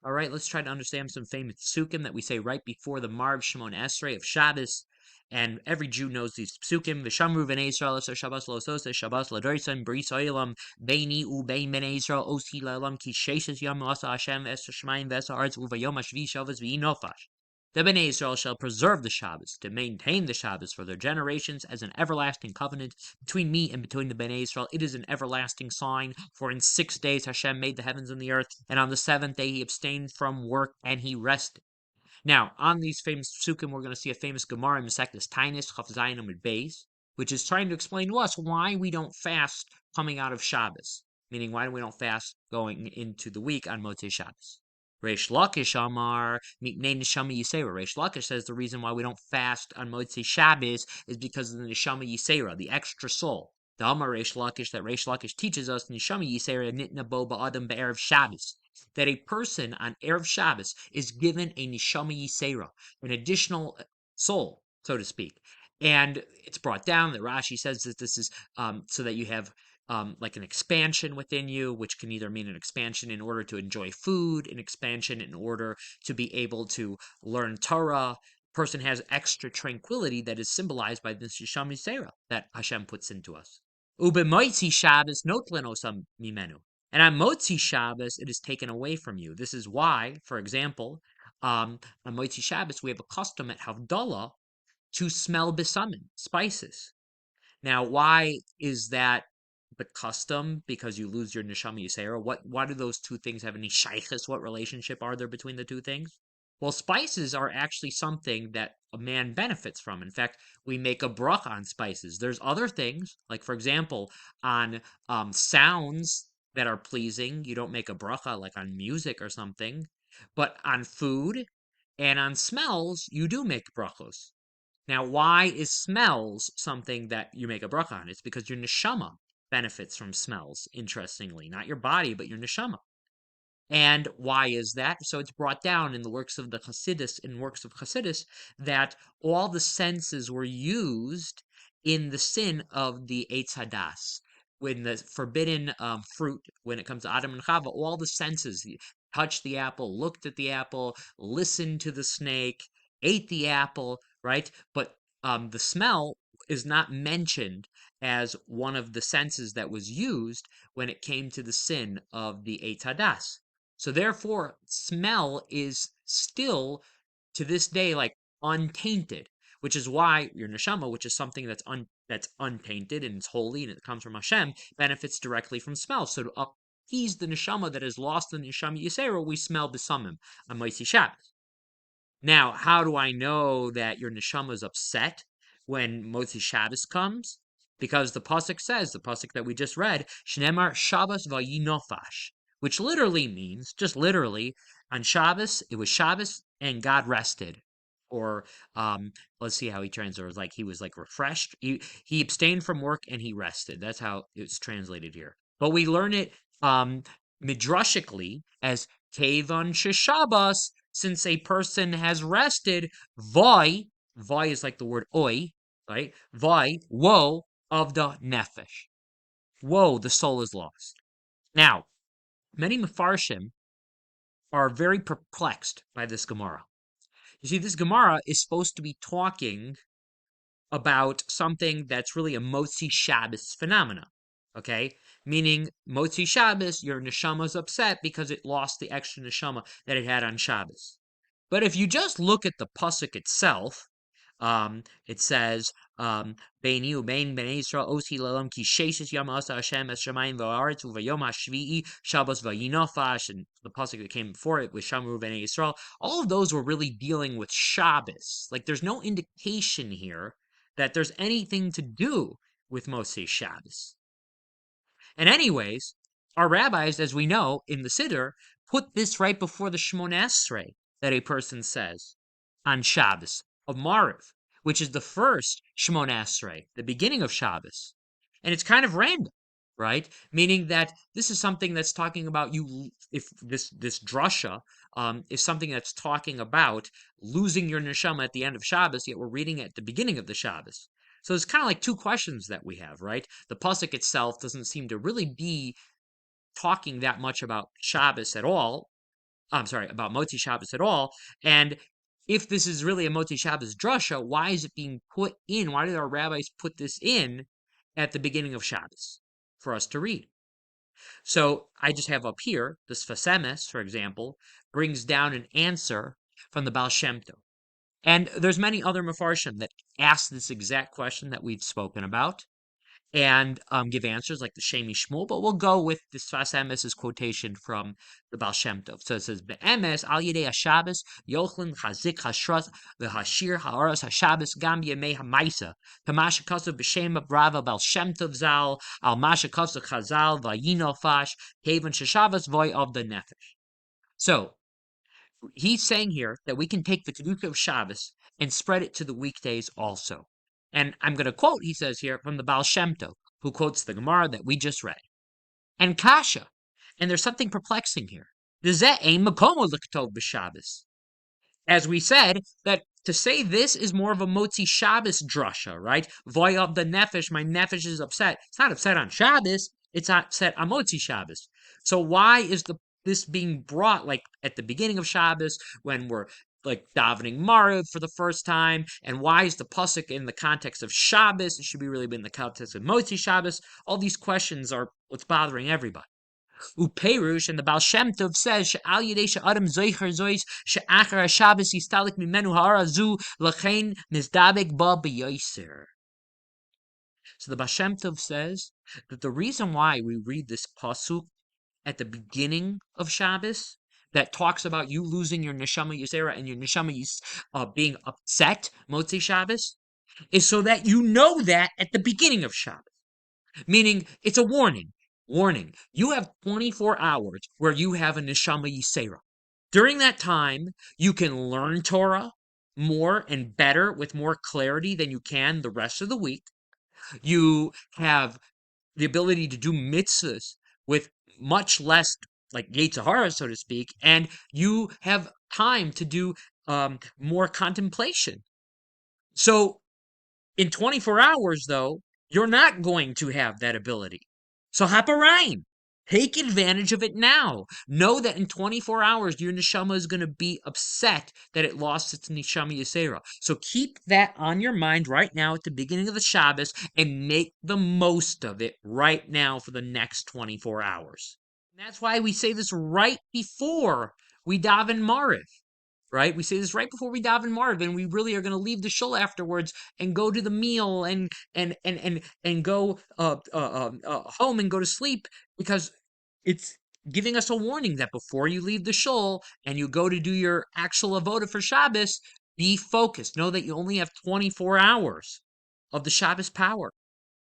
All right, let's try to understand some famous psukim that we say right before the Marv Shemon Esrei of Shabbos. And every Jew knows these psukim. V'shamru b'nei Yisrael so Shabbos lo sose Shabbos l'doisan bris oilam beini ubein b'nei Yisrael osi la'olam ki sheishes yom asa Hashem es shemayim v'es ha'aretz uvayom hashvi Shabbos v'inofash. The Bnei Israel shall preserve the Shabbos, to maintain the Shabbos for their generations as an everlasting covenant between me and between the Bnei Israel. It is an everlasting sign, for in 6 days Hashem made the heavens and the earth, and on the 7th day he abstained from work and he rested. Now, on these famous psukim, we're going to see a famous Gemara in Masechtas Tainis, Chaf Zayin Amud Beis, which is trying to explain to us why we don't fast coming out of Shabbos, meaning why we don't fast going into the week on Motzei Shabbos. Reish Lakish Amar Mipnei Neshama Yisera. Reish Lakish says the reason why we don't fast on Motzei Shabbos is because of the Neshama Yisera, the extra soul. The Amar Reish Lakish that Reish Lakish teaches us Neshama Yisera Nitna Bo Ba'adam Be'erev Shabbos, that a person on Erev Shabbos is given a Neshama Yisera, an additional soul, so to speak. And it's brought down that Rashi says that this is so that you have like an expansion within you, which can either mean an expansion in order to enjoy food, an expansion in order to be able to learn Torah. Person has extra tranquility that is symbolized by this Neshama Yisera that Hashem puts into us. Ubemoitzi Shabbos notlenosam mimenu. And on Motzi Shabbos, it is taken away from you. This is why, for example, on Motzi Shabbos, we have a custom at Havdalah to smell besamim, spices. Now, why is that the custom? Because you lose your Neshama Yisera. Why do those two things have any shaykhs? What relationship are there between the two things? Well, spices are actually something that a man benefits from. In fact, we make a bracha on spices. There's other things, like, for example, on sounds that are pleasing. You don't make a bracha like on music or something, but on food and on smells, you do make brachos. Now, why is smells something that you make a bracha on? It's because your neshama benefits from smells, interestingly. Not your body, but your neshama. And why is that? So it's brought down in the works of the Chassidus, that all the senses were used in the sin of the Eitz Hadas. When the forbidden fruit, when it comes to Adam and Chava, all the senses, touched the apple, looked at the apple, listened to the snake, ate the apple, right? But the smell is not mentioned as one of the senses that was used when it came to the sin of the Eitz Hadas. So therefore, smell is still, to this day, like untainted, which is why your neshama, which is something that's untainted and it's holy and it comes from Hashem, benefits directly from smell. So to appease the neshama that is lost in the neshama Yisera, we smell besamim on Motzei Shabbos. Now, how do I know that your neshama is upset when Motzei Shabbos comes? Because the pasuk says, the pasuk that we just read, Shnemar Shabbos vayinofash, which literally means, just literally, on Shabbos, it was Shabbos and God rested. Or let's see how he translates. Like he was like refreshed. He abstained from work and he rested. That's how it's translated here. But we learn it midrashically as Kevan Shabbos, since a person has rested. Vai is like the word oi, right? Vai, woe of the nefesh. Woe, the soul is lost. Now, many Mefarshim are very perplexed by this Gemara. You see, this Gemara is supposed to be talking about something that's really a Motzei Shabbos phenomena, okay? Meaning, Motzei Shabbos, your neshama's upset because it lost the extra neshama that it had on Shabbos. But if you just look at the pasuk itself, it says, Bein you, bein bnei Yisrael, osi lalam ki sheishes yom asa Hashem es shemayim v'aretz uvayom hashvi'i Shabbos vayinofash, and the pasuk that came before it was Shamru bnei Yisrael. All of those were really dealing with Shabbos. Like there's no indication here that there's anything to do with Motzei Shabbos. And anyways, our rabbis, as we know in the Siddur, put this right before the Shmona Esrei that a person says on Shabbos of Mariv, which is the first Shmona Esrei, the beginning of Shabbos. And it's kind of random, right? Meaning that this is something that's talking about you, if this drasha is something that's talking about losing your neshama at the end of Shabbos, yet we're reading it at the beginning of the Shabbos. So it's kind of like two questions that we have, right? The pasuk itself doesn't seem to really be talking that much about Shabbos at all. I'm sorry, about Motzi Shabbos at all. And if this is really a Motzi Shabbos drasha, why is it being put in? Why did our rabbis put this in at the beginning of Shabbos for us to read? So I just have up here, the Sfas Emes, for example, brings down an answer from the Baal Shem Tov. And there's many other Mefarshim that ask this exact question that we've spoken about and give answers like the Shemi Shmuel, but we'll go with the Sfas Emes's quotation from the Baal Shem Tov. So it says, "Be'emes al yidei HaShabbos yochlin chazik hashras v'hashir ha'aras HaShabbos gam yemei ha'maisa kama shekasav b'shem of Rava Baal Shem Tov zal al ma shekasav Chazal v'yino fash kevan sheshavos voy of the nefesh." So he's saying here that we can take the Kedusha of Shabbos and spread it to the weekdays also. And I'm going to quote, he says here, from the Baal Shem Tov, who quotes the Gemara that we just read. And Kasha, and there's something perplexing here. As we said, that to say this is more of a Motzi Shabbos drasha, right? Voy of the nefesh, my nefesh is upset. It's not upset on Shabbos, it's upset on Motzi Shabbos. So why is this being brought like at the beginning of Shabbos when we're like davening Mariv for the first time? And why is the pasuk in the context of Shabbos? It should be really in the context of Motzi Shabbos. All these questions are what's bothering everybody. Uperush, and the Baal Shem Tov says, "She'al yidei she'adam zoicher zois she'achar Shabbos yistalik mimenu ha'arazu lachein nizdabek ba b'yoser." So the Baal Shem Tov says that the reason why we read this pasuk at the beginning of Shabbos that talks about you losing your neshama yisera and your neshama being upset Motzi Shabbos is so that you know that at the beginning of Shabbos. Meaning, it's a warning. Warning. You have 24 hours where you have a neshama yisera. During that time, you can learn Torah more and better with more clarity than you can the rest of the week. You have the ability to do mitzvahs with much less like Yetzirah, so to speak, and you have time to do more contemplation. So in 24 hours, though, you're not going to have that ability. So haparayim, take advantage of it now. Know that in 24 hours, your neshama is going to be upset that it lost its neshama yisera. So keep that on your mind right now at the beginning of the Shabbos and make the most of it right now for the next 24 hours. And that's why we say this right before we daven Mariv, right? We say this right before we daven Mariv, and we really are going to leave the shul afterwards and go to the meal and go home and go to sleep, because it's giving us a warning that before you leave the shul and you go to do your actual avoda for Shabbos, be focused. Know that you only have 24 hours of the Shabbos power.